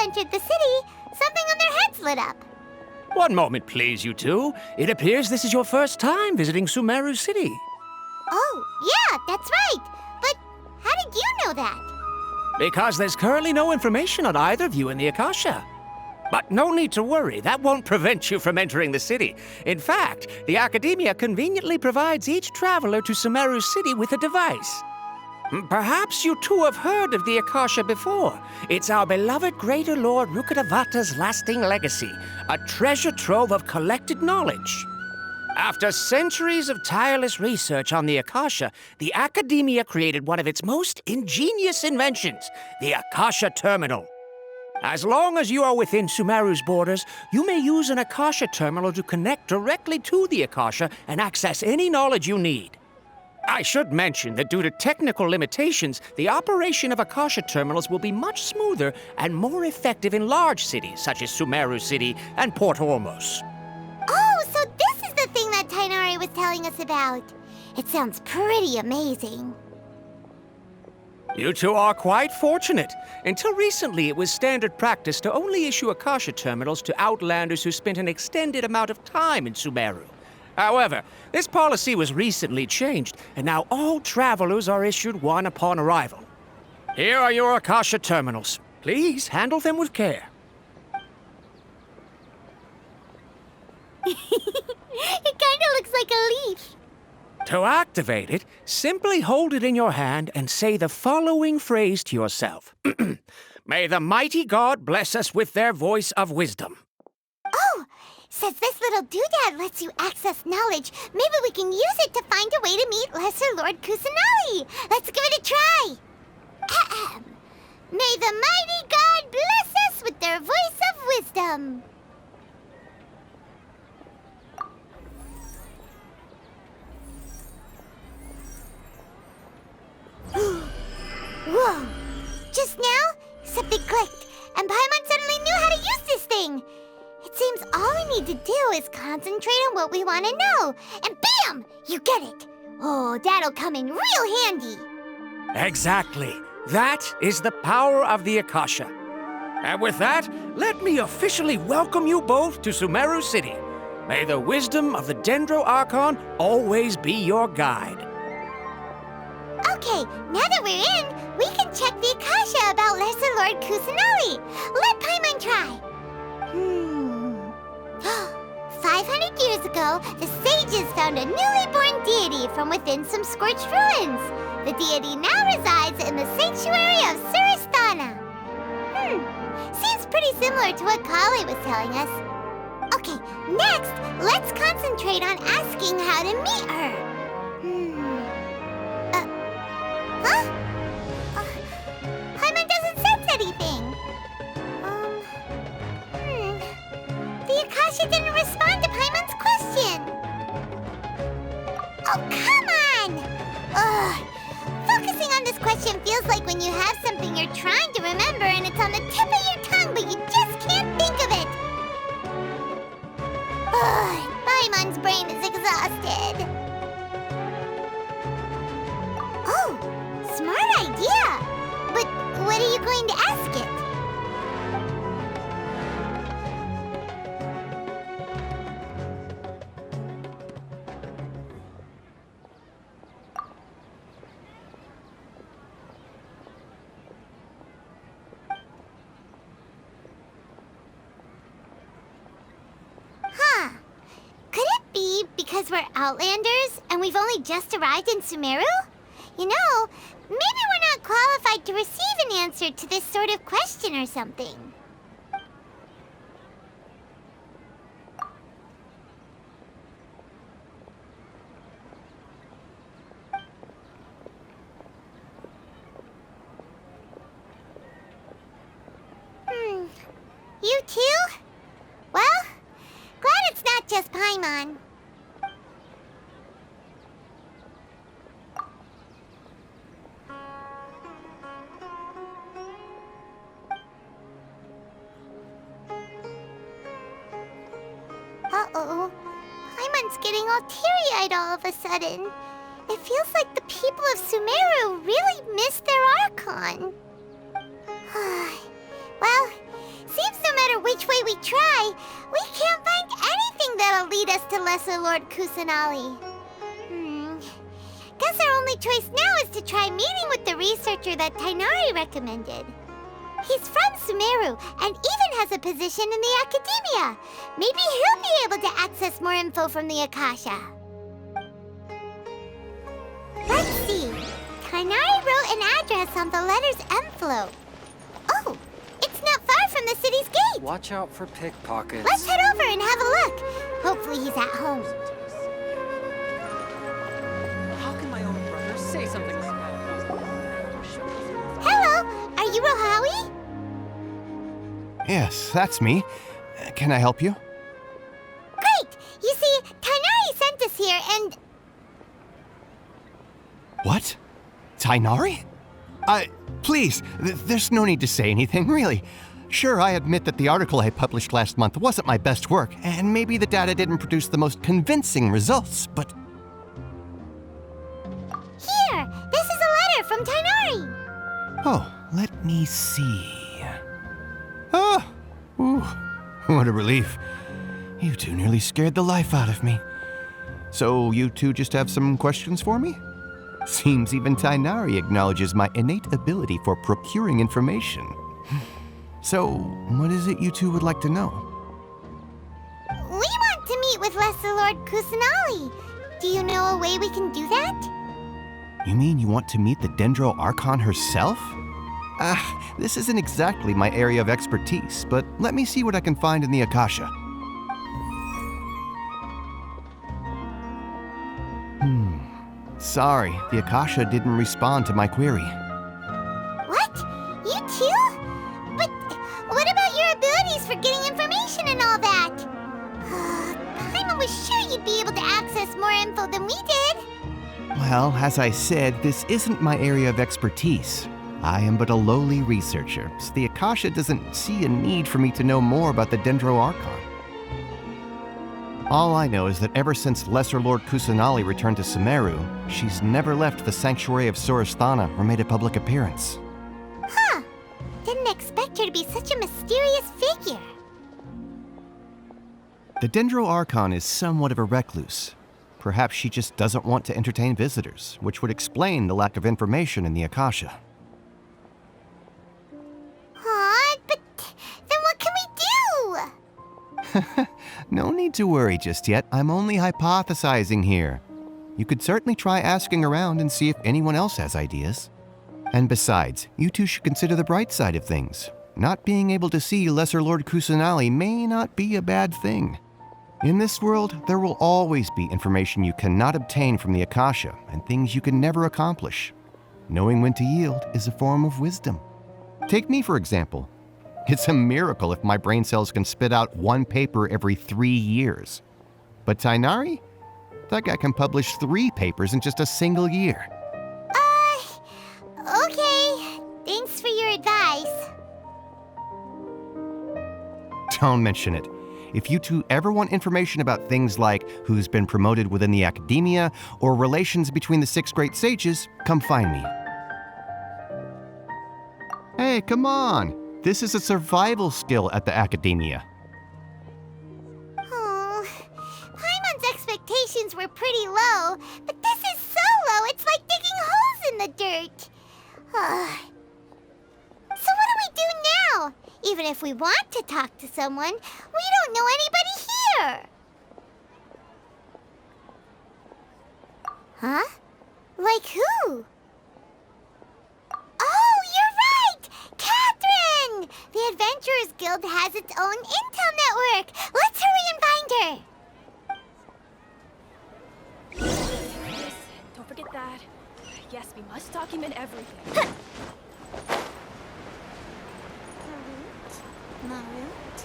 entered the city, something on their heads lit up. One moment, please, you two. It appears this is your first time visiting Sumeru City. Oh, yeah, that's right. But how did you know that? Because there's currently no information on either of you in the Akasha. But no need to worry, that won't prevent you from entering the city. In fact, the Academia conveniently provides each traveler to Sumeru City with a device. Perhaps you two have heard of the Akasha before. It's our beloved Greater Lord Rukkhadevata's lasting legacy, a treasure trove of collected knowledge. After centuries of tireless research on the Akasha, the Academia created one of its most ingenious inventions, the Akasha Terminal. As long as you are within Sumeru's borders, you may use an Akasha terminal to connect directly to the Akasha and access any knowledge you need. I should mention that due to technical limitations, the operation of Akasha terminals will be much smoother and more effective in large cities such as Sumeru City and Port Ormos. Oh, so this is the thing that Tainari was telling us about. It sounds pretty amazing. You two are quite fortunate. Until recently, it was standard practice to only issue Akasha terminals to outlanders who spent an extended amount of time in Sumeru. However, this policy was recently changed, and now all travelers are issued one upon arrival. Here are your Akasha terminals. Please handle them with care. It kinda looks like a leaf. To activate it, simply hold it in your hand and say the following phrase to yourself. May the mighty God bless us with their voice of wisdom. Oh, says this little doodad lets you access knowledge. Maybe we can use it to find a way to meet Lesser Lord Kusanali. Let's give it a try. Ahem. May the mighty God bless us with their voice of wisdom. Whoa! Just now, something clicked, and Paimon suddenly knew how to use this thing. It seems all we need to do is concentrate on what we want to know, and bam! You get it. Oh, that'll come in real handy. Exactly. That is the power of the Akasha. And with that, let me officially welcome you both to Sumeru City. May the wisdom of the Dendro Archon always be your guide. Okay, now that we're in, we can check the Akasha about Lesser Lord Kusanali. Let Paimon try. 500 years ago, the sages found a newly born deity from within some scorched ruins. The deity now resides in the sanctuary of Suristana. Seems pretty similar to what Kali was telling us. Okay, next, let's concentrate on asking how to meet her. Huh? Paimon doesn't sense anything. The Akasha didn't respond to Paimon's question. Oh, come on! Ugh. Focusing on this question feels like when you have something you're trying to remember and it's on the tip of your tongue, but you just can't think of it. Ugh. Paimon's brain is exhausted. Oh, smart idea! But what are you going to ask it? Huh. Could it be because we're Outlanders and we've only just arrived in Sumeru? You know, maybe we're not qualified to receive an answer to this sort of question or something. You too? Well, glad it's not just Paimon. Uh-oh. Paimon's getting all teary-eyed all of a sudden. It feels like the people of Sumeru really miss their Archon. Well, we try, we can't find anything that'll lead us to Lesser Lord Kusanali. Guess our only choice now is to try meeting with the researcher that Tainari recommended. He's from Sumeru and even has a position in the Academia. Maybe he'll be able to access more info from the Akasha. Let's see. Tainari wrote an address on the letter's envelope. Oh, it's not far from the city's gate. Watch out for pickpockets. Let's head over and have a look. Hopefully he's at home. How can my own brother say something like that? Hello, are you Rohawi? Yes, that's me. Can I help you? Great! You see, Tainari sent us here and... What? Tainari? Please, there's no need to say anything, really. Sure, I admit that the article I published last month wasn't my best work, and maybe the data didn't produce the most convincing results, but... Here! This is a letter from Tainari! Oh, let me see. Oh! Ooh, what a relief. You two nearly scared the life out of me. So you two just have some questions for me? Seems even Tainari acknowledges my innate ability for procuring information. So, what is it you two would like to know? We want to meet with Lesser Lord Kusanali. Do you know a way we can do that? You mean you want to meet the Dendro Archon herself? This isn't exactly my area of expertise, but let me see what I can find in the Akasha. Sorry, the Akasha didn't respond to my query. What? You too? But what about your abilities for getting information and all that? Paimon was sure you'd be able to access more info than we did. Well, as I said, this isn't my area of expertise. I am but a lowly researcher, so the Akasha doesn't see a need for me to know more about the Dendro Archon. All I know is that ever since Lesser Lord Kusanali returned to Sumeru, she's never left the Sanctuary of Surasthana or made a public appearance. Huh. Didn't expect her to be such a mysterious figure. The Dendro Archon is somewhat of a recluse. Perhaps she just doesn't want to entertain visitors, which would explain the lack of information in the Akasha. But then what can we do? No need to worry just yet. I'm only hypothesizing here. You could certainly try asking around and see if anyone else has ideas. And besides, you two should consider the bright side of things. Not being able to see Lesser Lord Kusanali may not be a bad thing. In this world, there will always be information you cannot obtain from the Akasha and things you can never accomplish. Knowing when to yield is a form of wisdom. Take me, for example. It's a miracle if my brain cells can spit out one paper every 3 years. But Tainari? That guy can publish 3 papers in just a single year. Okay. Thanks for your advice. Don't mention it. If you two ever want information about things like who's been promoted within the Academia or relations between the 6 great sages, come find me. Hey, come on! This is a survival skill at the Academia. Oh, Paimon's expectations were pretty low, but this is so low, it's like digging holes in the dirt. So what do we do now? Even if we want to talk to someone, we don't know anybody here. Huh? Like who? Oh, you're right! Catherine! The Adventurers Guild has its own intel network. Let's hurry and find her. Yes, don't forget that. Yes, we must document everything. Marut,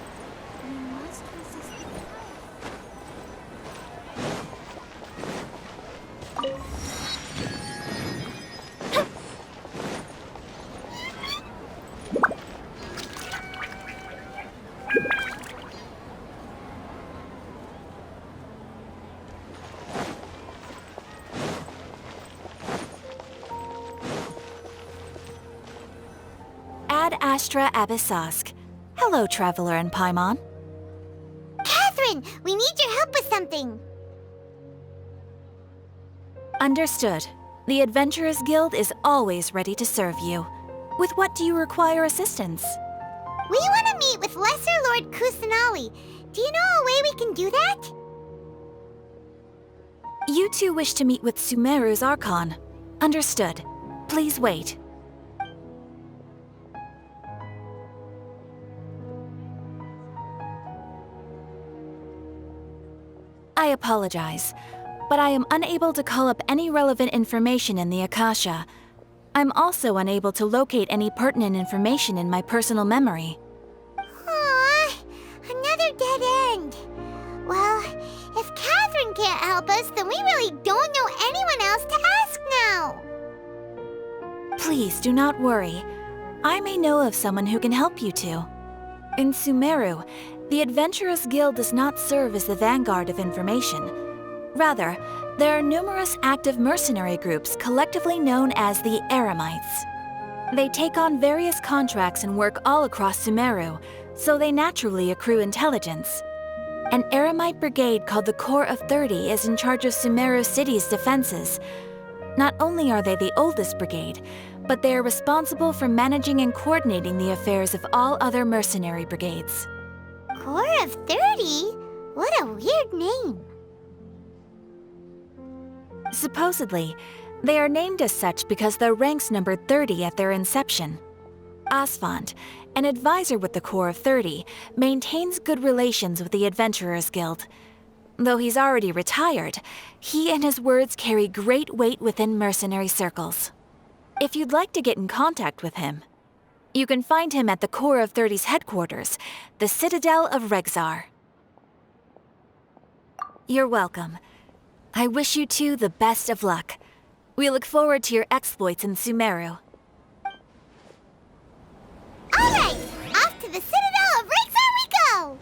we must resist the Ad Astra Abyssosk. Hello, Traveler and Paimon. Catherine! We need your help with something! Understood. The Adventurers Guild is always ready to serve you. With what do you require assistance? We want to meet with Lesser Lord Kusanali. Do you know a way we can do that? You two wish to meet with Sumeru's Archon. Understood. Please wait. I apologize, but I am unable to call up any relevant information in the Akasha. I'm also unable to locate any pertinent information in my personal memory. Aww, another dead end. Well, if Catherine can't help us, then we really don't know anyone else to ask now. Please do not worry. I may know of someone who can help you two. In Sumeru, the Adventurers Guild does not serve as the vanguard of information. Rather, there are numerous active mercenary groups collectively known as the Eremites. They take on various contracts and work all across Sumeru, so they naturally accrue intelligence. An Eremite brigade called the Corps of 30 is in charge of Sumeru City's defenses. Not only are they the oldest brigade, but they are responsible for managing and coordinating the affairs of all other mercenary brigades. Corps of 30? What a weird name. Supposedly, they are named as such because their ranks numbered 30 at their inception. Asfand, an advisor with the Corps of 30, maintains good relations with the Adventurers Guild. Though he's already retired, he and his words carry great weight within mercenary circles. If you'd like to get in contact with him, you can find him at the Corps of 30's headquarters, the Citadel of Regzar. You're welcome. I wish you two the best of luck. We look forward to your exploits in Sumeru. All right, off to the Citadel of Regzar we go!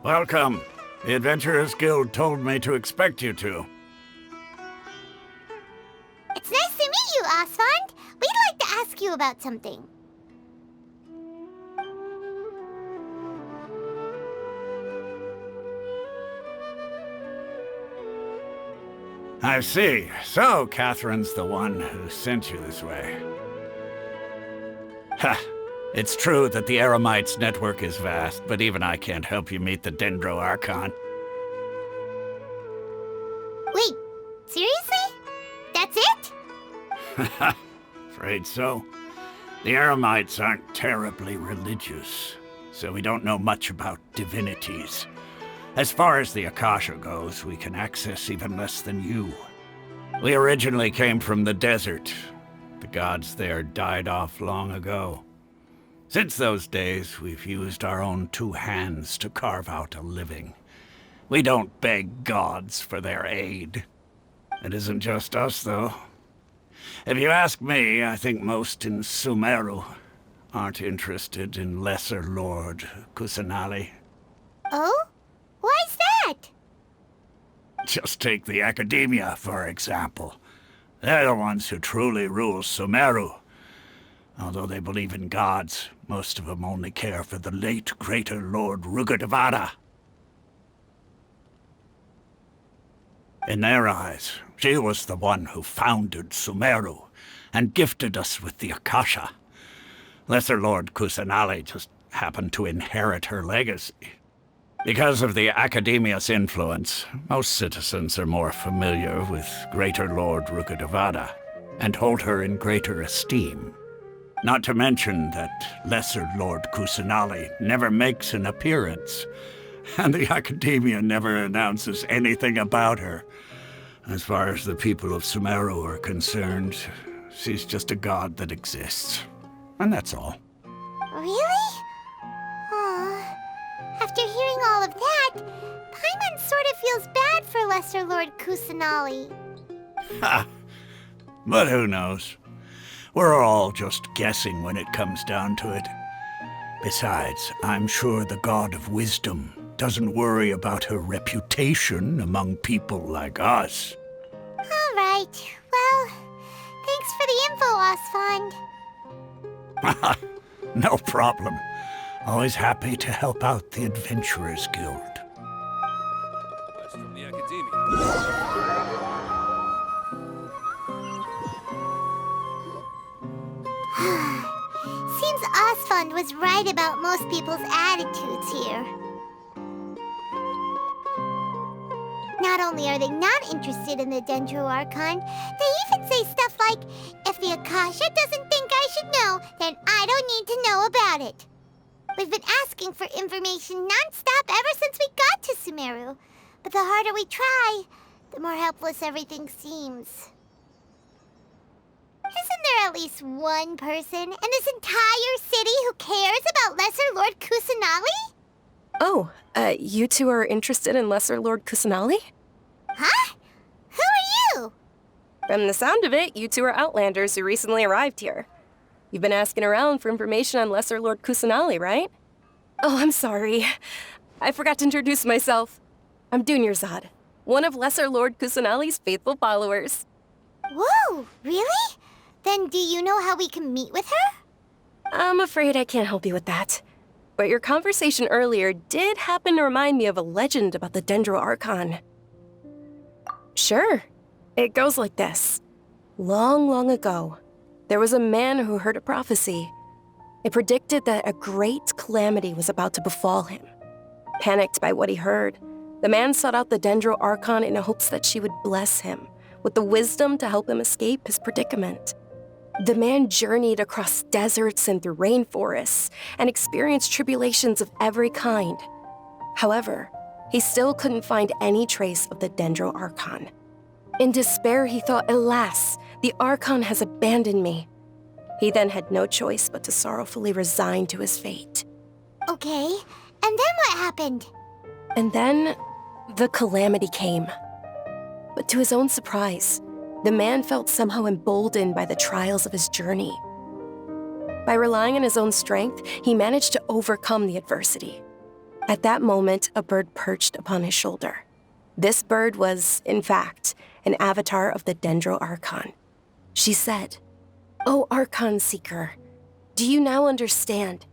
Welcome. The Adventurers Guild told me to expect you two. It's nice to meet you, Asfand. We'd like to ask you about something. I see. So, Catherine's the one who sent you this way. Ha! It's true that the Eremites' network is vast, but even I can't help you meet the Dendro Archon. Wait, seriously? That's it? Afraid so. The Eremites aren't terribly religious, so we don't know much about divinities. As far as the Akasha goes, we can access even less than you. We originally came from the desert. The gods there died off long ago. Since those days, we've used our own two hands to carve out a living. We don't beg gods for their aid. It isn't just us, though. If you ask me, I think most in Sumeru aren't interested in Lesser Lord Kusanali. Oh? Why's that? Just take the Academia, for example. They're the ones who truly rule Sumeru. Although they believe in gods, most of them only care for the late Greater Lord Rugudevada. In their eyes, she was the one who founded Sumeru and gifted us with the Akasha. Lesser Lord Kusanali just happened to inherit her legacy. Because of the Academia's influence, most citizens are more familiar with Greater Lord Rugudevada and hold her in greater esteem. Not to mention that Lesser Lord Kusanali never makes an appearance, and the Academia never announces anything about her. As far as the people of Sumeru are concerned, She's just a god that exists. And that's all. Really? Aw. After hearing all of that, Paimon sort of feels bad for Lesser Lord Kusanali. Ha! But who knows? We're all just guessing when it comes down to it. Besides, I'm sure the God of Wisdom doesn't worry about her reputation among people like us. All right. Well, thanks for the info, Osfond. No problem. Always happy to help out the Adventurers Guild. West from the Academia. Seems Osfond was right about most people's attitudes here. Not only are they not interested in the Dendro Archon, they even say stuff like, if the Akasha doesn't think I should know, then I don't need to know about it. We've been asking for information non-stop ever since we got to Sumeru. But the harder we try, the more helpless everything seems. Isn't there at least one person in this entire city who cares about Lesser Lord Kusanali? Oh, you two are interested in Lesser Lord Kusanali? Huh? Who are you? From the sound of it, you two are Outlanders who recently arrived here. You've been asking around for information on Lesser Lord Kusanali, right? Oh, I'm sorry. I forgot to introduce myself. I'm Dunyarzad, one of Lesser Lord Kusanali's faithful followers. Whoa, really? Then do you know how we can meet with her? I'm afraid I can't help you with that. But your conversation earlier did happen to remind me of a legend about the Dendro Archon. Sure. It goes like this. Long, long ago, there was a man who heard a prophecy. It predicted that a great calamity was about to befall him. Panicked by what he heard, the man sought out the Dendro Archon in hopes that she would bless him with the wisdom to help him escape his predicament. The man journeyed across deserts and through rainforests and experienced tribulations of every kind. However, he still couldn't find any trace of the Dendro Archon. In despair, he thought, alas, the Archon has abandoned me. He then had no choice but to sorrowfully resign to his fate. Okay, and then what happened? And then, the calamity came. But to his own surprise, the man felt somehow emboldened by the trials of his journey. By relying on his own strength, he managed to overcome the adversity. At that moment, a bird perched upon his shoulder. This bird was, in fact, an avatar of the Dendro Archon. She said, "O Archon Seeker, do you now understand?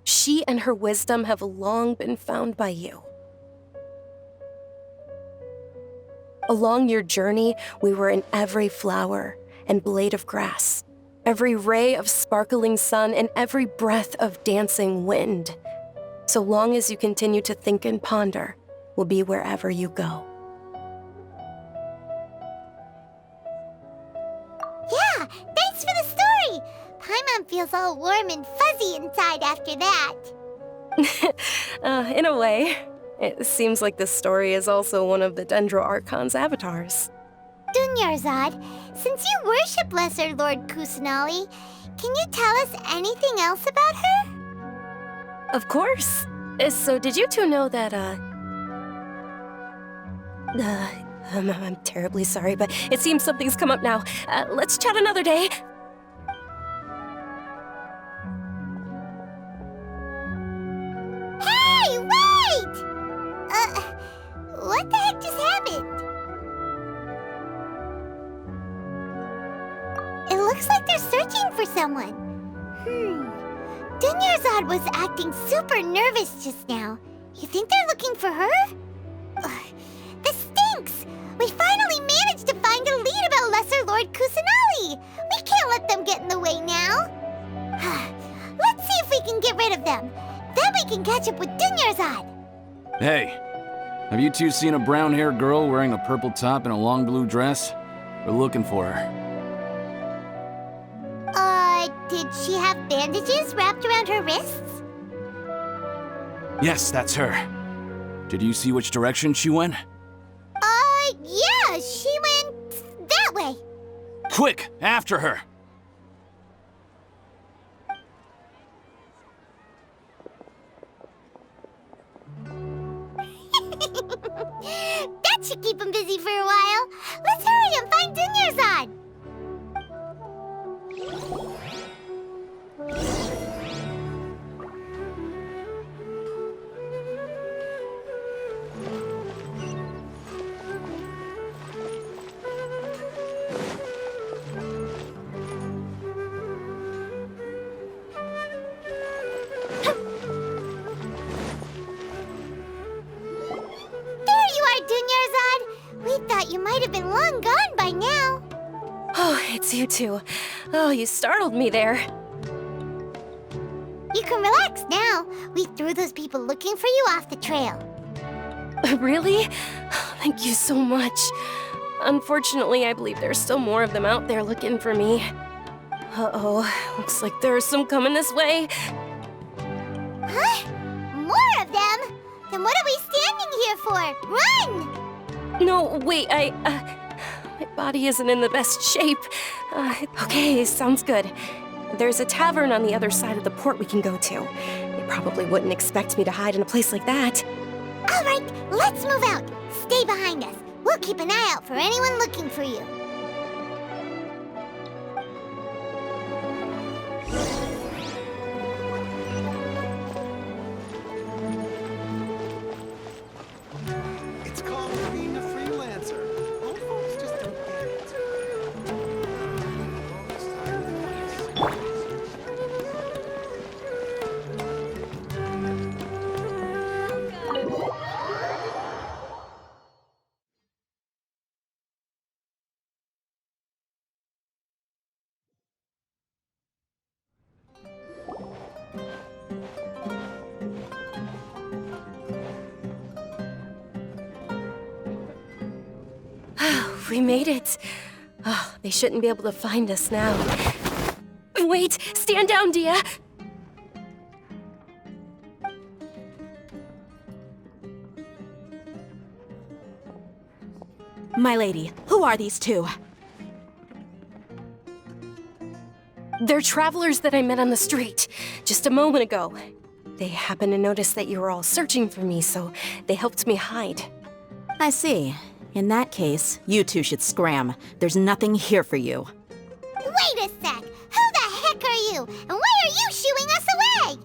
She and her wisdom have long been found by you. Along your journey, we were in every flower and blade of grass, every ray of sparkling sun, and every breath of dancing wind. So long as you continue to think and ponder, we'll be wherever you go." Yeah, thanks for the story! Paimon feels all warm and fuzzy inside after that. In a way. It seems like this story is also one of the Dendro Archon's avatars. Dunyarzad, since you worship Lesser Lord Kusanali, can you tell us anything else about her? Of course. So did you two know that, I'm terribly sorry, but it seems something's come up now. Let's chat another day. Hey, wait! What the heck just happened? It looks like they're searching for someone. Dunyarzad was acting super nervous just now. You think they're looking for her? This stinks! We finally managed to find a lead about Lesser Lord Kusanali! We can't let them get in the way now! Let's see if we can get rid of them. Then we can catch up with Dunyarzad! Hey, have you two seen a brown-haired girl wearing a purple top and a long blue dress? We're looking for her. Did she have bandages wrapped around her wrists? Yes, that's her. Did you see which direction she went? Yeah, she went that way. Quick, after her! it's you two. Oh, you startled me there. You can relax now. We threw those people looking for you off the trail. Really? Thank you so much. Unfortunately, I believe there's still more of them out there looking for me. Uh-oh, looks like there's some coming this way. Huh? More of them? Then what are we standing here for? Run! No, wait, my body isn't in the best shape. Okay, sounds good. There's a tavern on the other side of the port we can go to. They probably wouldn't expect me to hide in a place like that. All right, let's move out. Stay behind us. We'll keep an eye out for anyone looking for you. It's called being a freelancer. Old folks just don't get it. We made it. Oh, they shouldn't be able to find us now. Wait, stand down, Dia. My lady, who are these two? They're travelers that I met on the street just a moment ago. They happened to notice that you were all searching for me, so they helped me hide. I see. In that case, you two should scram. There's nothing here for you. Wait a sec! Who the heck are you? And why are you shooing us away?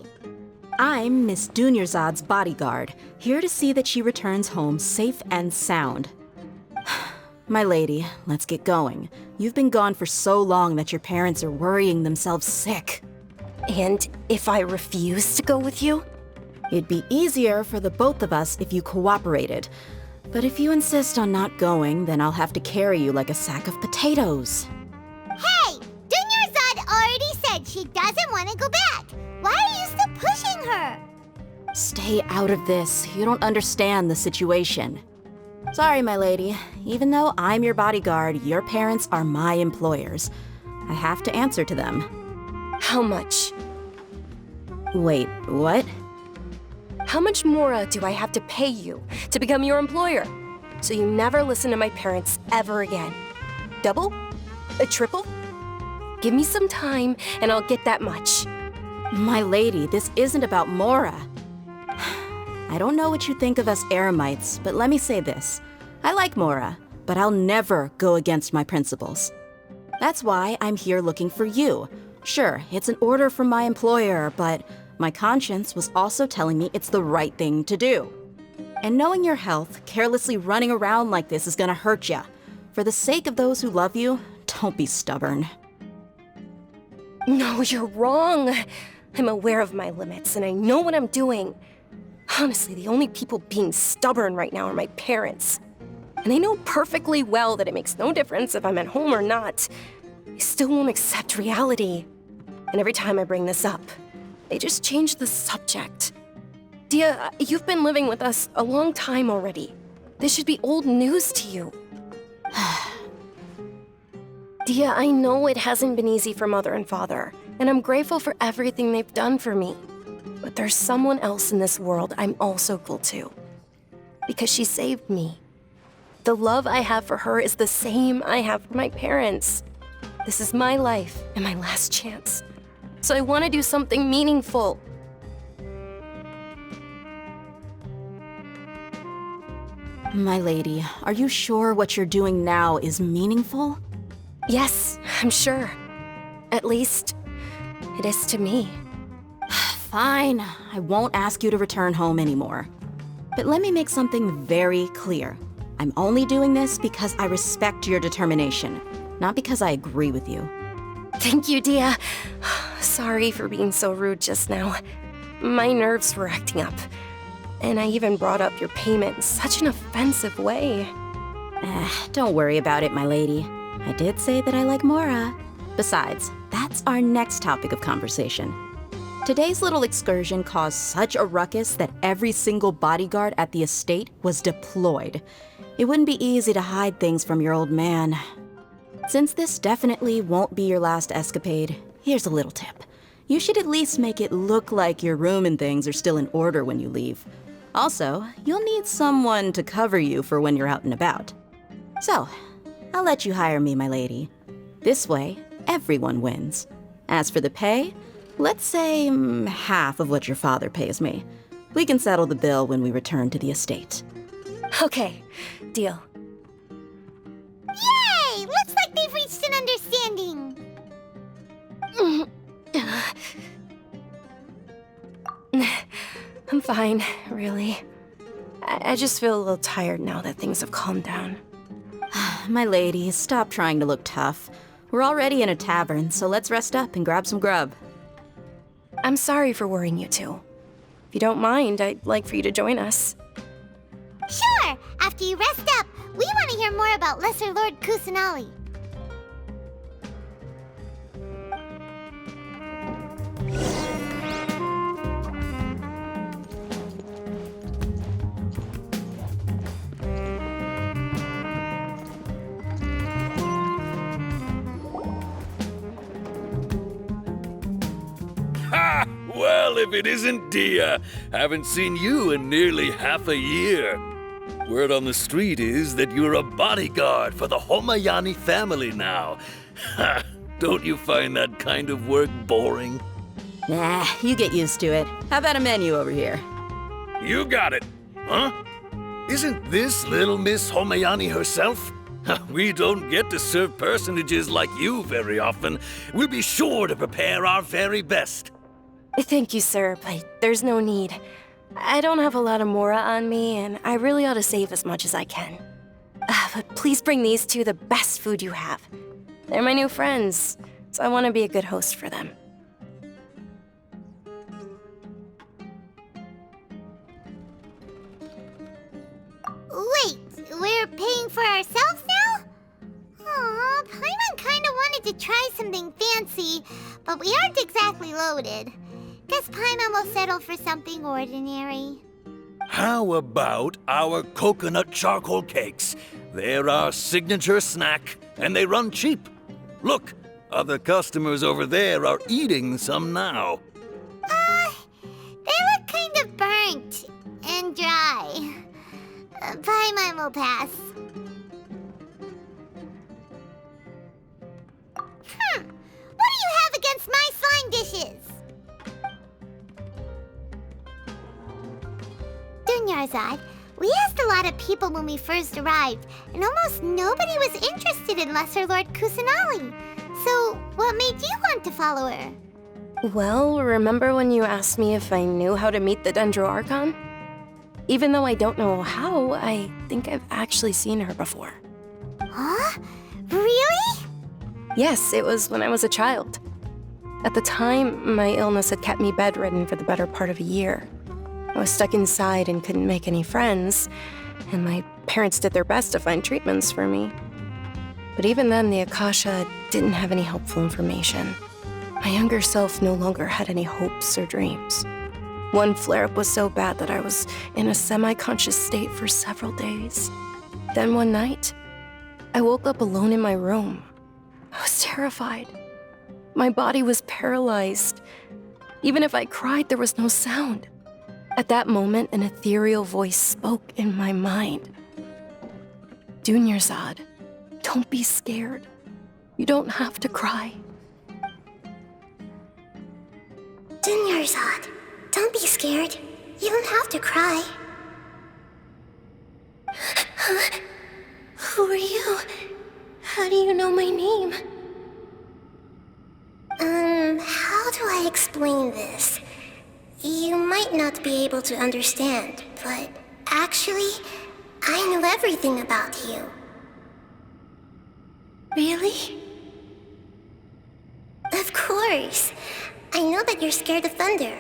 I'm Miss Dunyarzad's bodyguard, here to see that she returns home safe and sound. My lady, let's get going. You've been gone for so long that your parents are worrying themselves sick. And if I refuse to go with you? It'd be easier for the both of us if you cooperated. But if you insist on not going, then I'll have to carry you like a sack of potatoes. Hey! Dunyarzad already said she doesn't want to go back. Why are you still pushing her? Stay out of this. You don't understand the situation. Sorry, my lady. Even though I'm your bodyguard, your parents are my employers. I have to answer to them. How much? Wait, what? How much more do I have to pay you to become your employer? So you never listen to my parents ever again. Double? A triple? Give me some time and I'll get that much. My lady, this isn't about Mora. I don't know what you think of us Eremites, but let me say this. I like Mora, but I'll never go against my principles. That's why I'm here looking for you. Sure, it's an order from my employer, but my conscience was also telling me it's the right thing to do. And knowing your health, carelessly running around like this is gonna hurt ya. For the sake of those who love you, don't be stubborn. No, you're wrong. I'm aware of my limits and I know what I'm doing. Honestly, the only people being stubborn right now are my parents. And they know perfectly well that it makes no difference if I'm at home or not. They still won't accept reality. And every time I bring this up, they just change the subject. Dia, you've been living with us a long time already. This should be old news to you. Dia, I know it hasn't been easy for Mother and Father, and I'm grateful for everything they've done for me. But there's someone else in this world I'm also grateful to. Because she saved me. The love I have for her is the same I have for my parents. This is my life and my last chance. So I want to do something meaningful. My lady, are you sure what you're doing now is meaningful? Yes, I'm sure. At least, it is to me. Fine, I won't ask you to return home anymore. But let me make something very clear. I'm only doing this because I respect your determination, not because I agree with you. Thank you, Dia. Sorry for being so rude just now. My nerves were acting up. And I even brought up your payment in such an offensive way. Don't worry about it, my lady. I did say that I like Mora. Besides, that's our next topic of conversation. Today's little excursion caused such a ruckus that every single bodyguard at the estate was deployed. It wouldn't be easy to hide things from your old man. Since this definitely won't be your last escapade, here's a little tip. You should at least make it look like your room and things are still in order when you leave. Also, you'll need someone to cover you for when you're out and about. So, I'll let you hire me, my lady. This way, everyone wins. As for the pay, let's say half of what your father pays me. We can settle the bill when we return to the estate. Okay, deal. Yay! Looks like they've reached an understanding. I'm fine, really. I just feel a little tired now that things have calmed down. My lady, stop trying to look tough. We're already in a tavern, so let's rest up and grab some grub. I'm sorry for worrying you two. If you don't mind, I'd like for you to join us. Sure! After you rest up, we want to hear more about Lesser Lord Kusanali. Ha! Well, if it isn't Dia. Haven't seen you in nearly half a year. Word on the street is that you're a bodyguard for the Homayani family now. Ha! Don't you find that kind of work boring? Nah, you get used to it. How about a menu over here? You got it. Huh? Isn't this little Miss Homayani herself? We don't get to serve personages like you very often. We'll be sure to prepare our very best. Thank you, sir, but there's no need. I don't have a lot of Mora on me, and I really ought to save as much as I can. But please bring these two the best food you have. They're my new friends, so I want to be a good host for them. Wait, we're paying for ourselves now? Aw, Paimon kinda wanted to try something fancy, but we aren't exactly loaded. Guess Paimon will settle for something ordinary. How about our coconut charcoal cakes? They're our signature snack, and they run cheap. Look, other customers over there are eating some now. They look kind of burnt and dry. Paimon will pass. What do you have against my slime dishes? Dunyarzad, we asked a lot of people when we first arrived, and almost nobody was interested in Lesser Lord Kusanali. So, what made you want to follow her? Well, remember when you asked me if I knew how to meet the Dendro Archon? Even though I don't know how, I think I've actually seen her before. Huh? Really? Yes, it was when I was a child. At the time, my illness had kept me bedridden for the better part of a year. I was stuck inside and couldn't make any friends, and my parents did their best to find treatments for me. But even then, the Akasha didn't have any helpful information. My younger self no longer had any hopes or dreams. One flare-up was so bad that I was in a semi-conscious state for several days. Then one night, I woke up alone in my room. I was terrified. My body was paralyzed. Even if I cried, there was no sound. At that moment, an ethereal voice spoke in my mind. Dunyarzad, don't be scared. You don't have to cry. Dunyarzad, don't be scared. You don't have to cry. Who are you? How do you know my name? How do I explain this? You might not be able to understand, but actually, I know everything about you. Really? Of course. I know that you're scared of thunder,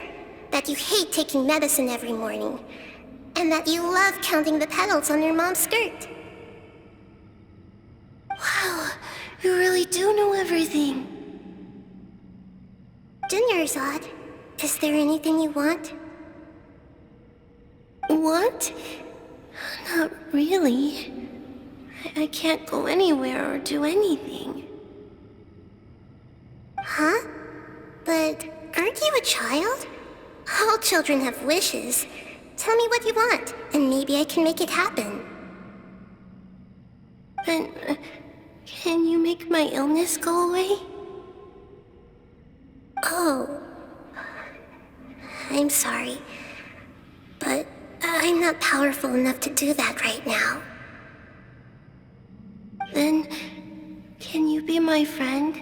that you hate taking medicine every morning, and that you love counting the petals on your mom's skirt. Wow, You really do know everything. Dinnerzad, is there anything you want? Want? Not really. I can't go anywhere or do anything. Huh? But aren't you a child? All children have wishes. Tell me what you want, and maybe I can make it happen. But can you make my illness go away? Oh. I'm sorry. But I'm not powerful enough to do that right now. Then, can you be my friend?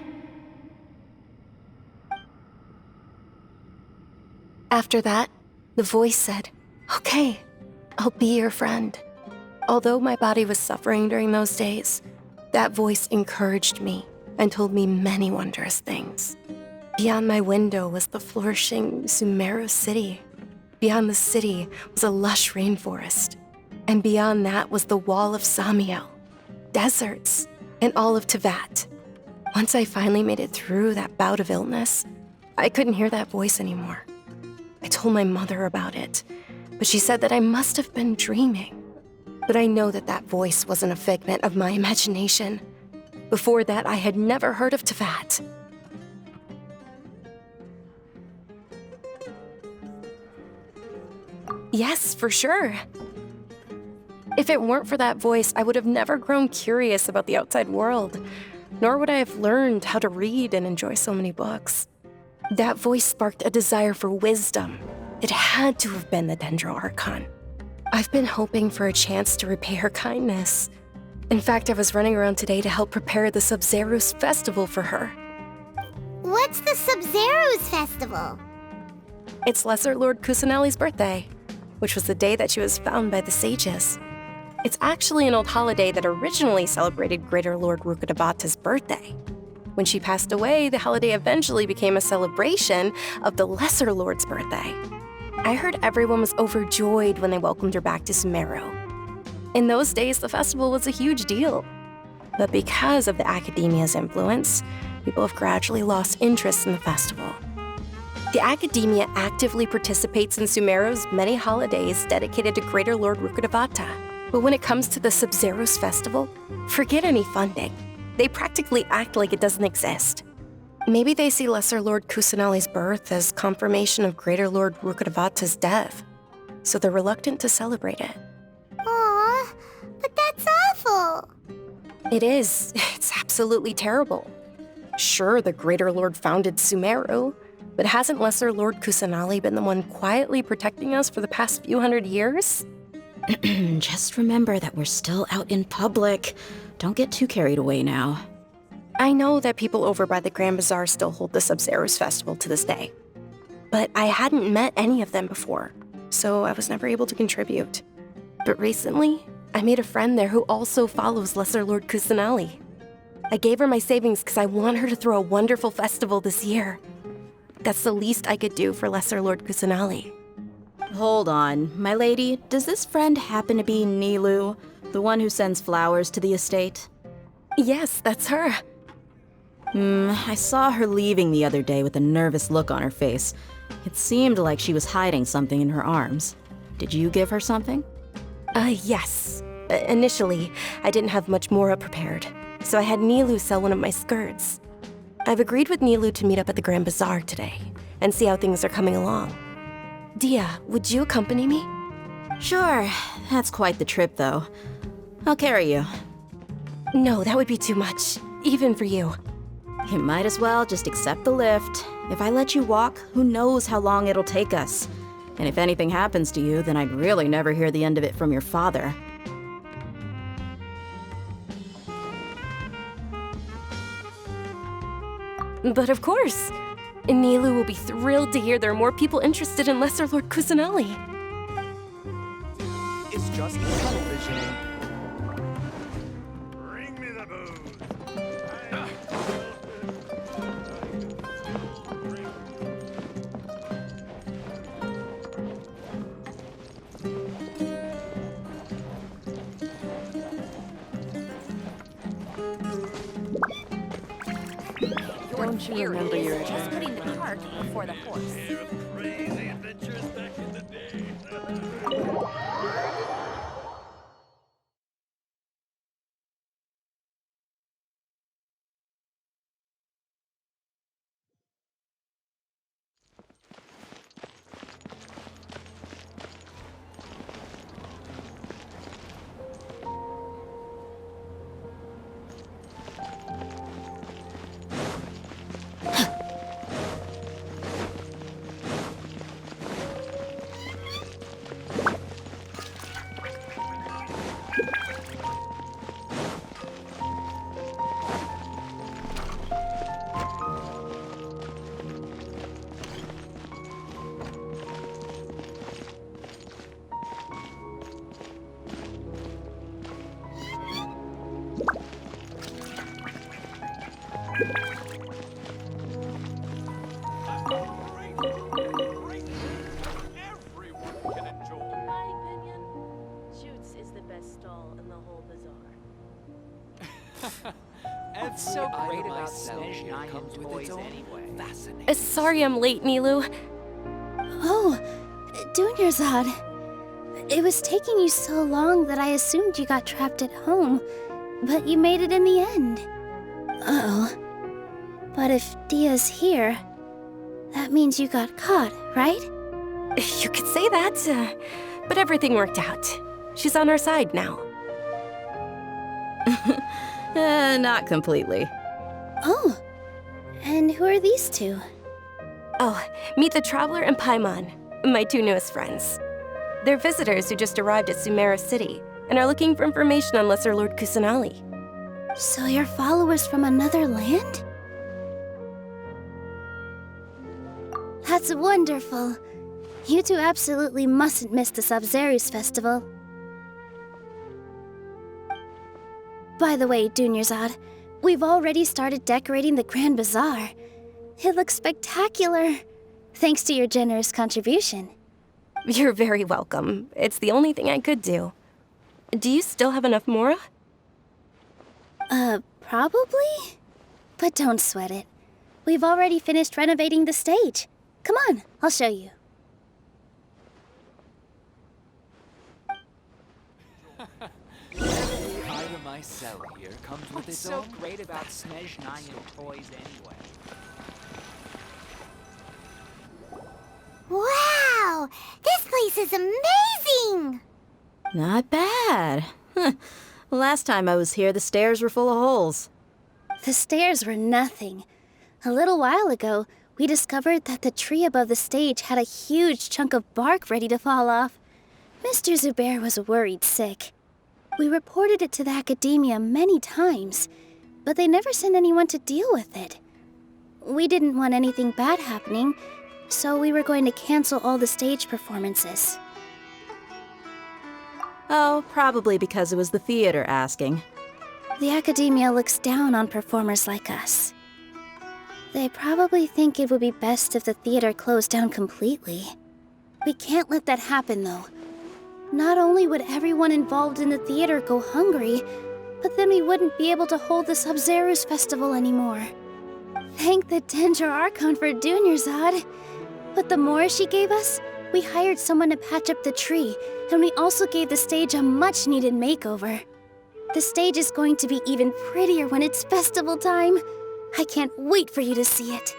After that, the voice said, "Okay, I'll be your friend." Although my body was suffering during those days, that voice encouraged me and told me many wondrous things. Beyond my window was the flourishing Sumeru city. Beyond the city was a lush rainforest. And beyond that was the wall of Samiel, deserts, and all of Tevat. Once I finally made it through that bout of illness, I couldn't hear that voice anymore. I told my mother about it, but she said that I must have been dreaming. But I know that that voice wasn't a figment of my imagination. Before that, I had never heard of Tevat. Yes, for sure. If it weren't for that voice, I would have never grown curious about the outside world, nor would I have learned how to read and enjoy so many books. That voice sparked a desire for wisdom. It had to have been the Dendro Archon. I've been hoping for a chance to repay her kindness. In fact, I was running around today to help prepare the Sub-Zerus festival for her. What's the Sub-Zerus festival? It's Lesser Lord Kusanali's birthday, which was the day that she was found by the sages. It's actually an old holiday that originally celebrated Greater Lord Rukkhadevata's birthday. When she passed away, the holiday eventually became a celebration of the Lesser Lord's birthday. I heard everyone was overjoyed when they welcomed her back to Sumeru. In those days, the festival was a huge deal. But because of the Academia's influence, people have gradually lost interest in the festival. The Academia actively participates in Sumeru's many holidays dedicated to Greater Lord Rukkhadevata. But when it comes to the Sub-Zerus festival, forget any funding. They practically act like it doesn't exist. Maybe they see Lesser Lord Kusanali's birth as confirmation of Greater Lord Rukkhadevata's death, so they're reluctant to celebrate it. Aww, but that's awful. It is. It's absolutely terrible. Sure, the Greater Lord founded Sumeru, but hasn't Lesser Lord Kusanali been the one quietly protecting us for the past few hundred years? Just remember that we're still out in public. Don't get too carried away now. I know that people over by the Grand Bazaar still hold the Sub-Zerus festival to this day. But I hadn't met any of them before, so I was never able to contribute. But recently, I made a friend there who also follows Lesser Lord Kusanali. I gave her my savings because I want her to throw a wonderful festival this year. That's the least I could do for Lesser Lord Kusanali. Hold on, my lady. Does this friend happen to be Nilu, the one who sends flowers to the estate? Yes, that's her. I saw her leaving the other day with a nervous look on her face. It seemed like she was hiding something in her arms. Did you give her something? Yes. Initially, I didn't have much more prepared, so I had Nilu sell one of my skirts. I've agreed with Nilu to meet up at the Grand Bazaar today and see how things are coming along. Dia, would you accompany me? Sure. That's quite the trip, though. I'll carry you. No, that would be too much, even for you. You might as well just accept the lift. If I let you walk, who knows how long it'll take us. And if anything happens to you, then I'd really never hear the end of it from your father. But of course. Nilu will be thrilled to hear there are more people interested in Lesser Lord Kusanali. It's just television. Bring me the booze. word Don't you theory remember your is just exam? putting the cart before the horse. Crazy adventures back in the day. In my opinion, Jutes is the best stall in the whole bazaar. What's so great about Snezh comes with its anyway? Fascinating. Sorry I'm late, Nilu. Oh, Dunyarzad. It was taking you so long that I assumed you got trapped at home, but you made it in the end. Uh-oh. But if Dia's here, that means you got caught, right? You could say that, but everything worked out. She's on our side now. Not completely. Oh, and who are these two? Oh, meet the Traveler and Paimon, my two newest friends. They're visitors who just arrived at Sumeru City and are looking for information on Lesser Lord Kusanali. So you're followers from another land? That's wonderful. You two absolutely mustn't miss the Sabzeruz festival. By the way, Dunyarzad, we've already started decorating the Grand Bazaar. It looks spectacular, thanks to your generous contribution. You're very welcome. It's the only thing I could do. Do you still have enough Mora? Probably? But don't sweat it. We've already finished renovating the stage. Come on, I'll show you. Every item I sell here comes with its own. What's so great about Snezh toys anyway? Wow! This place is amazing! Not bad. Last time I was here, the stairs were full of holes. The stairs were nothing. A little while ago, we discovered that the tree above the stage had a huge chunk of bark ready to fall off. Mr. Zubair was worried sick. We reported it to the academia many times, but they never sent anyone to deal with it. We didn't want anything bad happening, so we were going to cancel all the stage performances. Oh, probably because it was the theater asking. The academia looks down on performers like us. They probably think it would be best if the theater closed down completely. We can't let that happen, though. Not only would everyone involved in the theater go hungry, but then we wouldn't be able to hold the Sabzeruz festival anymore. Thank the Dendro Archon for Dunyarzad. But the more she gave us, we hired someone to patch up the tree, and we also gave the stage a much-needed makeover. The stage is going to be even prettier when it's festival time. I can't wait for you to see it.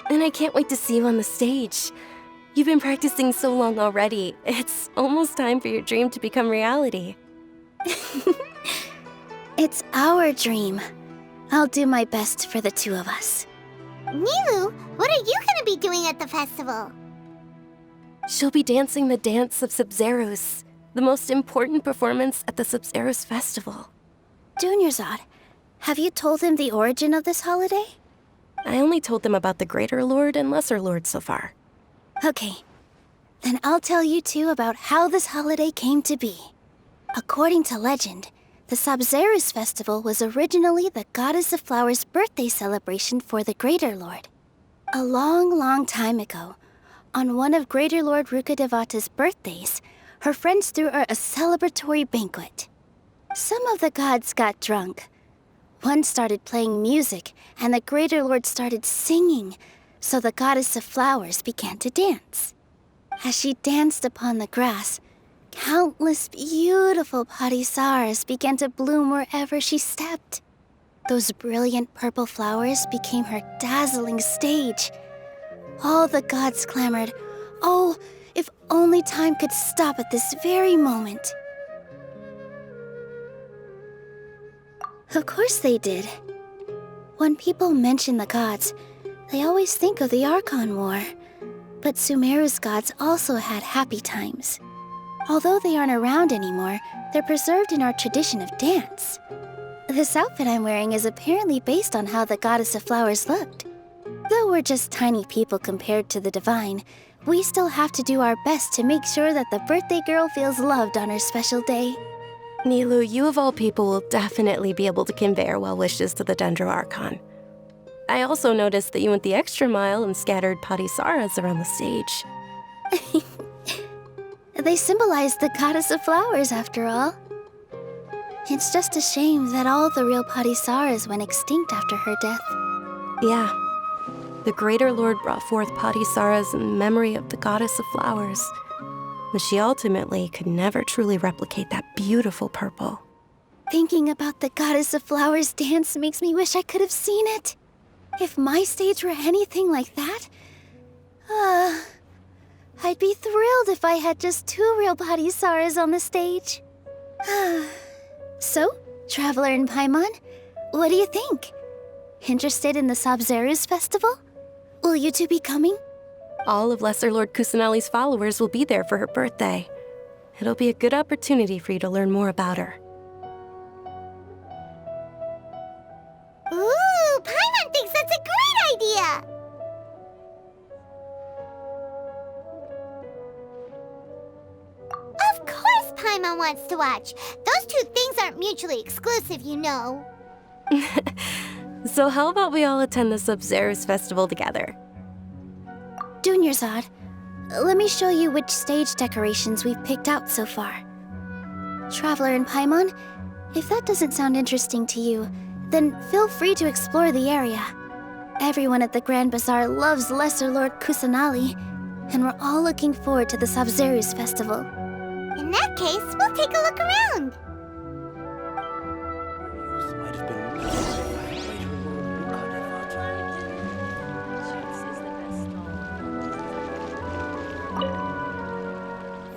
And I can't wait to see you on the stage. You've been practicing so long already. It's almost time for your dream to become reality. It's our dream. I'll do my best for the two of us. Nilu, what are you gonna be doing at the festival? She'll be dancing the dance of Sabzeruz, the most important performance at the Sabzeruz festival. Dunyarzad, have you told them the origin of this holiday? I only told them about the Greater Lord and Lesser Lord so far. Okay, then I'll tell you two about how this holiday came to be. According to legend, the Sabzeruz festival was originally the Goddess of Flowers' birthday celebration for the Greater Lord. A long, long time ago, on one of Greater Lord Rukkhadevata's birthdays, her friends threw her a celebratory banquet. Some of the gods got drunk, One started playing music, and the Greater Lord started singing, so the Goddess of Flowers began to dance. As she danced upon the grass, countless beautiful Padisaras began to bloom wherever she stepped. Those brilliant purple flowers became her dazzling stage. All the gods clamored, "Oh, if only time could stop at this very moment." Of course they did. When people mention the gods, they always think of the Archon War. But Sumeru's gods also had happy times. Although they aren't around anymore, they're preserved in our tradition of dance. This outfit I'm wearing is apparently based on how the Goddess of Flowers looked. Though we're just tiny people compared to the Divine, we still have to do our best to make sure that the birthday girl feels loved on her special day. Nilu, you of all people will definitely be able to convey our well wishes to the Dendro Archon. I also noticed that you went the extra mile and scattered Padisaras around the stage. They symbolize the Goddess of Flowers, after all. It's just a shame that all the real Padisaras went extinct after her death. Yeah. The Greater Lord brought forth Padisaras in memory of the Goddess of Flowers, but she ultimately could never truly replicate that beautiful purple. Thinking about the Goddess of Flowers dance makes me wish I could have seen it. If my stage were anything like that, I'd be thrilled if I had just 2 real Padisaras on the stage. So, Traveler and Paimon, what do you think? Interested in the Sabzeruz festival? Will you two be coming? All of Lesser Lord Kusanali's followers will be there for her birthday. It'll be a good opportunity for you to learn more about her. Ooh, Paimon thinks that's a great idea! Of course Paimon wants to watch. Those two things aren't mutually exclusive, you know. So how about we all attend the Sabzeruz festival together? Dunyarzad, let me show you which stage decorations we've picked out so far. Traveler and Paimon, if that doesn't sound interesting to you, then feel free to explore the area. Everyone at the Grand Bazaar loves Lesser Lord Kusanali, and we're all looking forward to the Sabzeruz festival. In that case, we'll take a look around.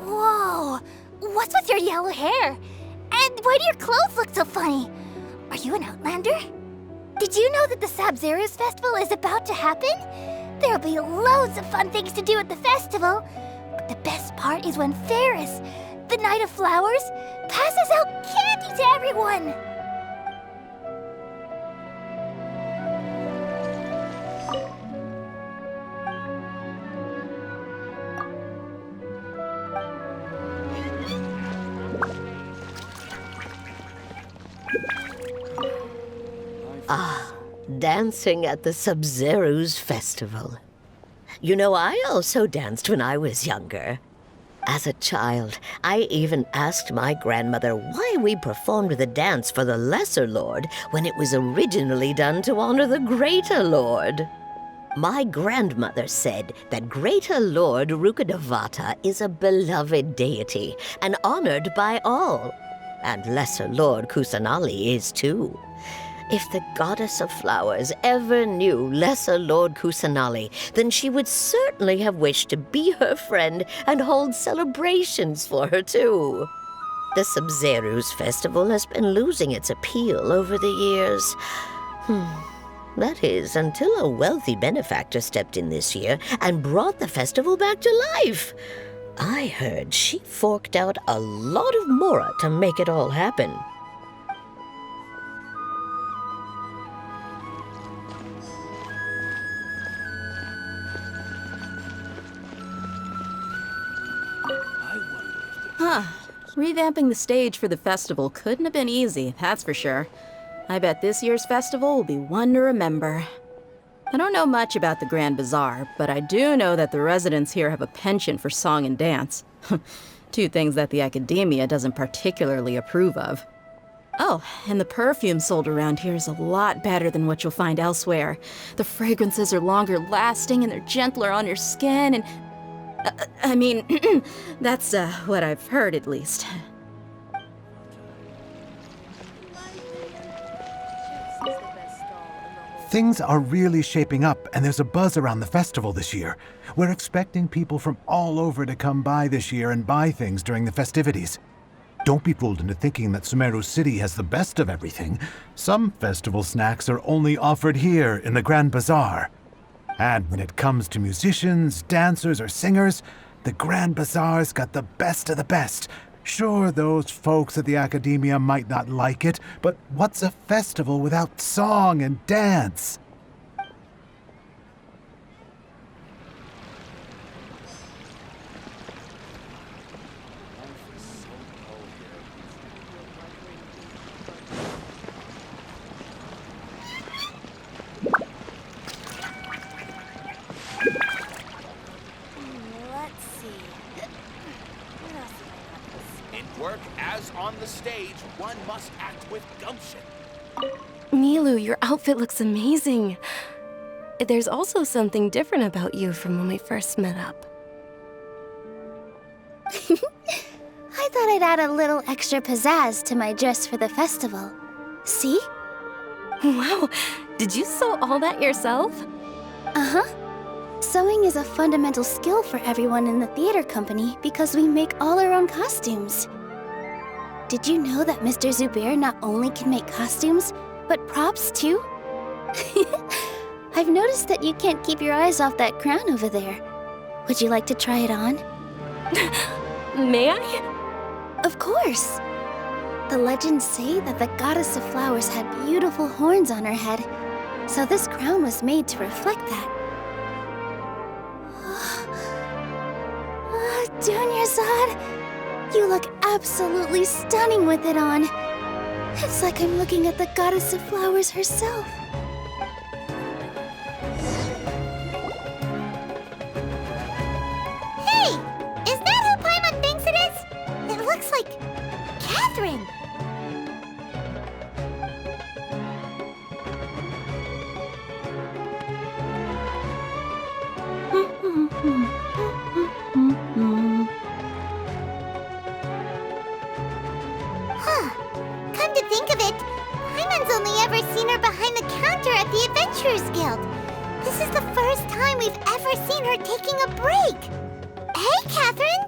Whoa! What's with your yellow hair? And why do your clothes look so funny? Are you an Outlander? Did you know that the Sabzeruz festival is about to happen? There'll be loads of fun things to do at the festival. But the best part is when Ferris, the Knight of Flowers, passes out candy to everyone! Ah, dancing at the Sabzeruz festival. You know, I also danced when I was younger. As a child, I even asked my grandmother why we performed the dance for the Lesser Lord when it was originally done to honor the Greater Lord. My grandmother said that Greater Lord Rukkhadevata is a beloved deity and honored by all. And Lesser Lord Kusanali is too. If the Goddess of Flowers ever knew Lesser Lord Kusanali, then she would certainly have wished to be her friend and hold celebrations for her too. The Sabzeruz festival has been losing its appeal over the years. That is, until a wealthy benefactor stepped in this year and brought the festival back to life. I heard she forked out a lot of mora to make it all happen. Revamping the stage for the festival couldn't have been easy, that's for sure. I bet this year's festival will be one to remember. I don't know much about the Grand Bazaar, but I do know that the residents here have a penchant for song and dance. Two things that the academia doesn't particularly approve of. Oh, and the perfume sold around here is a lot better than what you'll find elsewhere. The fragrances are longer lasting and they're gentler on your skin and... I mean, that's what I've heard at least. Things are really shaping up, and there's a buzz around the festival this year. We're expecting people from all over to come by this year and buy things during the festivities. Don't be fooled into thinking that Sumeru City has the best of everything. Some festival snacks are only offered here in the Grand Bazaar. And when it comes to musicians, dancers, or singers, the Grand Bazaar's got the best of the best. Sure, those folks at the Academia might not like it, but what's a festival without song and dance? Let's see. What else have I got? In work as on the stage, one must act with gumption. Milu, your outfit looks amazing. There's also something different about you from when we first met up. I thought I'd add a little extra pizzazz to my dress for the festival. See? Wow, did you sew all that yourself? Uh-huh. Sewing is a fundamental skill for everyone in the theater company because we make all our own costumes. Did you know that Mr. Zubair not only can make costumes, but props too? I've noticed that you can't keep your eyes off that crown over there. Would you like to try it on? May I? Of course! The legends say that the goddess of flowers had beautiful horns on her head, so this crown was made to reflect that. Dunyarzad, you look absolutely stunning with it on. It's like I'm looking at the goddess of flowers herself. Hey! Is that who Paimon thinks it is? It looks like Catherine. Huh. Come to think of it, Paimon's only ever seen her behind the counter at the Adventurers Guild. This is the first time we've ever seen her taking a break. Hey, Catherine!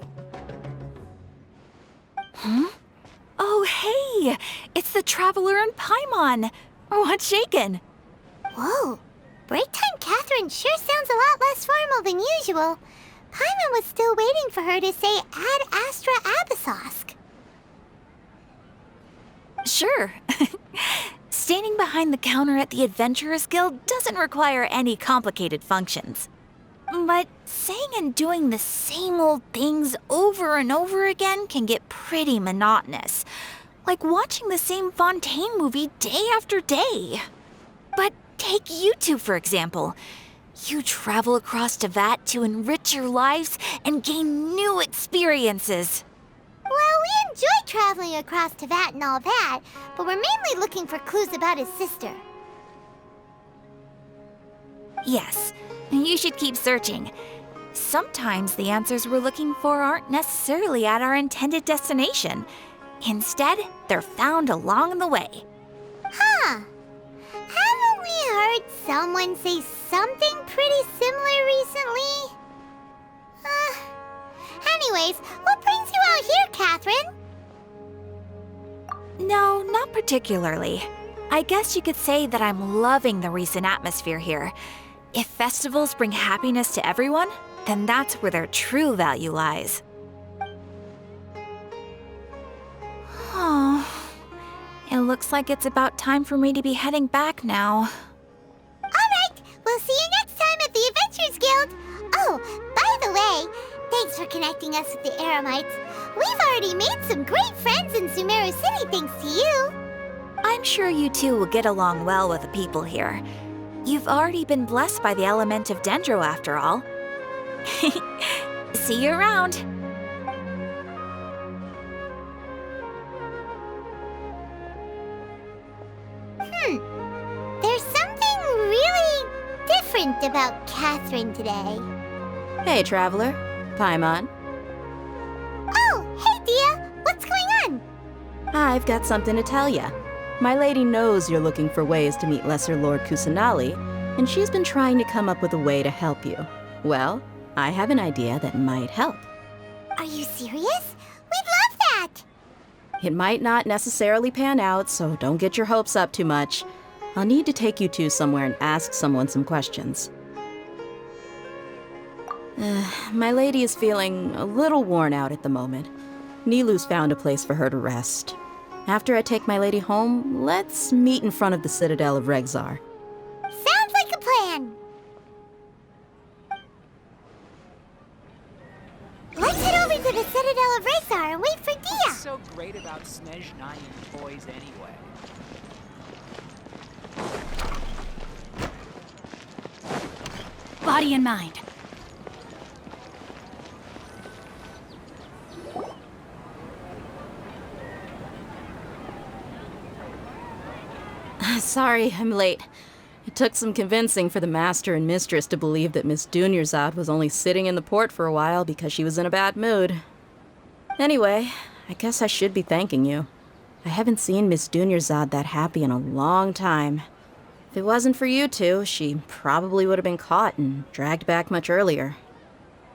Huh? Oh, hey! It's the Traveler and Paimon! What's shaken? Whoa. Break time Catherine sure sounds a lot less formal than usual. Paimon was still waiting for her to say Ad Astra Abyssosk. Sure. Standing behind the counter at the Adventurers Guild doesn't require any complicated functions. But saying and doing the same old things over and over again can get pretty monotonous. Like watching the same Fontaine movie day after day. But take you two, for example. You travel across Teyvat to enrich your lives and gain new experiences. Well, we enjoy traveling across Teyvat and all that, but we're mainly looking for clues about his sister. Yes, you should keep searching. Sometimes the answers we're looking for aren't necessarily at our intended destination. Instead, they're found along the way. Huh. Haven't we heard someone say something pretty similar recently? Anyways, what brings you out here, Catherine? No, not particularly. I guess you could say that I'm loving the recent atmosphere here. If festivals bring happiness to everyone, then that's where their true value lies. Oh, it looks like it's about time for me to be heading back now. Alright, we'll see you next time at the Adventurers Guild. Oh, by the way, thanks for connecting us with the Eremites. We've already made some great friends in Sumeru City thanks to you. I'm sure you two will get along well with the people here. You've already been blessed by the element of Dendro after all. See you around. different about Catherine today. Hey, Traveler. Paimon. Oh, hey, Dia! What's going on? I've got something to tell ya. My lady knows you're looking for ways to meet Lesser Lord Kusanali, and she's been trying to come up with a way to help you. Well, I have an idea that might help. Are you serious? We'd love that! It might not necessarily pan out, so don't get your hopes up too much. I'll need to take you two somewhere and ask someone some questions. My lady is feeling a little worn out at the moment. Nilu's found a place for her to rest. After I take my lady home, let's meet in front of the Citadel of Regzar. Sounds like a plan! Let's head over to the Citadel of Regzar and wait for Dia! What's so great about Snezh 9 toys anyway? Body and mind. Sorry, I'm late. It took some convincing for the master and mistress to believe that Miss Dunyarzad was only sitting in the port for a while because she was in a bad mood. Anyway, I guess I should be thanking you. I haven't seen Miss Dunyarzad that happy in a long time. If it wasn't for you two, she probably would have been caught and dragged back much earlier.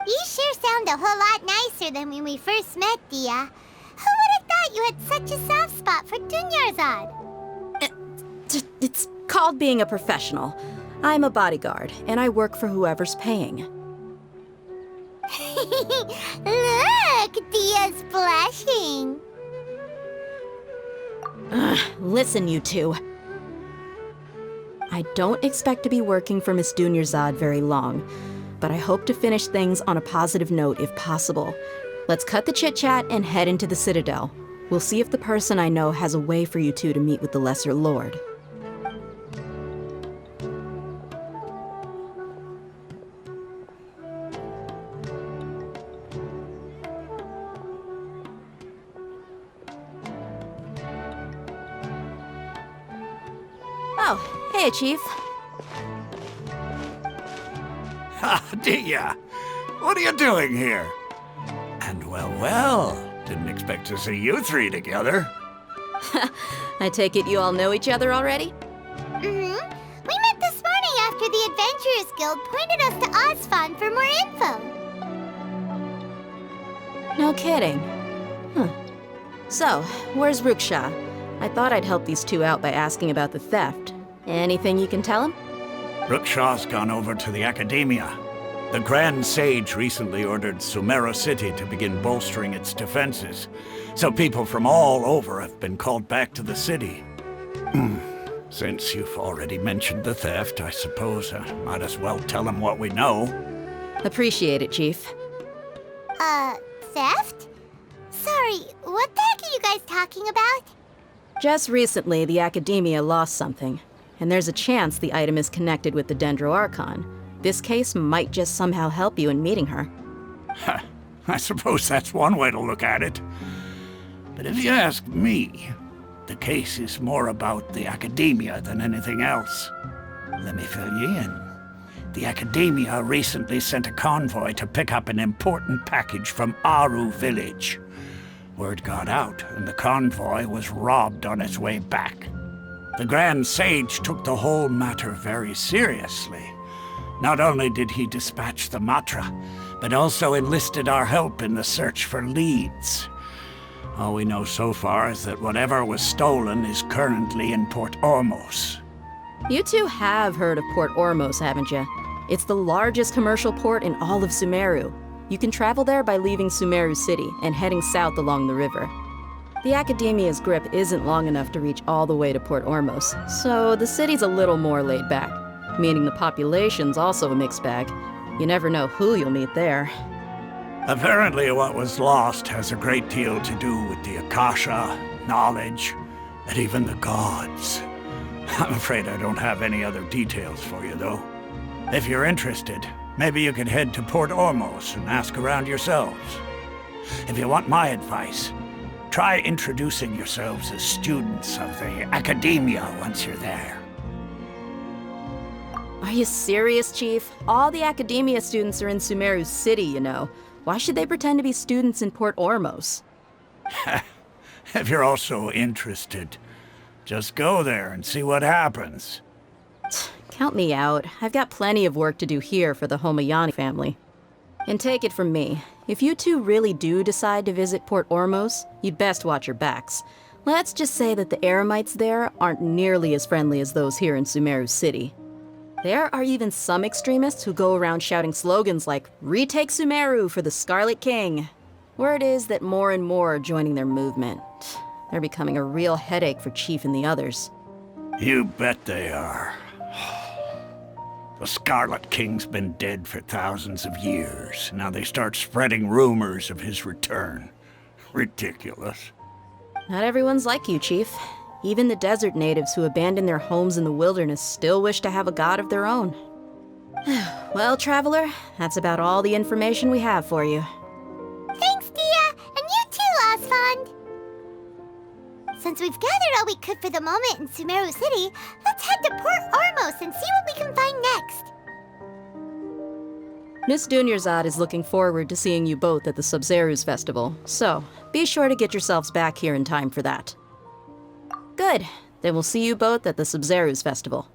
You sure sound a whole lot nicer than when we first met, Dia. Who would have thought you had such a soft spot for Dunyarzad? It's called being a professional. I'm a bodyguard, and I work for whoever's paying. Look, Dia's blushing. Listen, you two. I don't expect to be working for Miss Dunyarzad very long, but I hope to finish things on a positive note if possible. Let's cut the chit-chat and head into the Citadel. We'll see if the person I know has a way for you two to meet with the Lesser Lord. Oh, hey, Chief. Ha, Dia! What are you doing here? And well, didn't expect to see you three together. I take it you all know each other already? Mm-hmm. We met this morning after the Adventurers Guild pointed us to Osfon for more info. No kidding. Huh. So, where's Ruksha? I thought I'd help these two out by asking about the theft. Anything you can tell him? Rukshaw's gone over to the Academia. The Grand Sage recently ordered Sumeru City to begin bolstering its defenses, so people from all over have been called back to the city. Since you've already mentioned the theft, I suppose I might as well tell them what we know. Appreciate it, Chief. Theft? Sorry, what the heck are you guys talking about? Just recently, the Academia lost something, and there's a chance the item is connected with the Dendro Archon. This case might just somehow help you in meeting her. I suppose that's one way to look at it. But if you ask me, the case is more about the Academia than anything else. Let me fill you in. The Academia recently sent a convoy to pick up an important package from Aru village. Word got out, and the convoy was robbed on its way back. The Grand Sage took the whole matter very seriously. Not only did he dispatch the Matra, but also enlisted our help in the search for leads. All we know so far is that whatever was stolen is currently in Port Ormos. You two have heard of Port Ormos, haven't you? It's the largest commercial port in all of Sumeru. You can travel there by leaving Sumeru City and heading south along the river. The Academia's grip isn't long enough to reach all the way to Port Ormos, so the city's a little more laid back, meaning the population's also a mixed bag. You never know who you'll meet there. Apparently what was lost has a great deal to do with the Akasha, knowledge, and even the gods. I'm afraid I don't have any other details for you, though. If you're interested, maybe you could head to Port Ormos and ask around yourselves. If you want my advice, try introducing yourselves as students of the Academia once you're there. Are you serious, Chief? All the academia students are in Sumeru City, you know. Why should they pretend to be students in Port Ormos? If you're all so interested, just go there and see what happens. Count me out. I've got plenty of work to do here for the Homayani family. And take it from me, if you two really do decide to visit Port Ormos, you'd best watch your backs. Let's just say that the Eremites there aren't nearly as friendly as those here in Sumeru City. There are even some extremists who go around shouting slogans like, "Retake Sumeru for the Scarlet King." Word is that more and more are joining their movement. They're becoming a real headache for Chief and the others. You bet they are. The Scarlet King's been dead for thousands of years. Now they start spreading rumors of his return. Ridiculous. Not everyone's like you, Chief. Even the desert natives who abandoned their homes in the wilderness still wish to have a god of their own. Well, Traveler, that's about all the information we have for you. Thanks, Dia! And you too, Osfond! Since we've gathered all we could for the moment in Sumeru City, let's head to Port Ormos and see what we can find next. Miss Dunyarzad is looking forward to seeing you both at the Sub-Zerus Festival, so be sure to get yourselves back here in time for that. Good. Then we'll see you both at the Sub-Zerus Festival.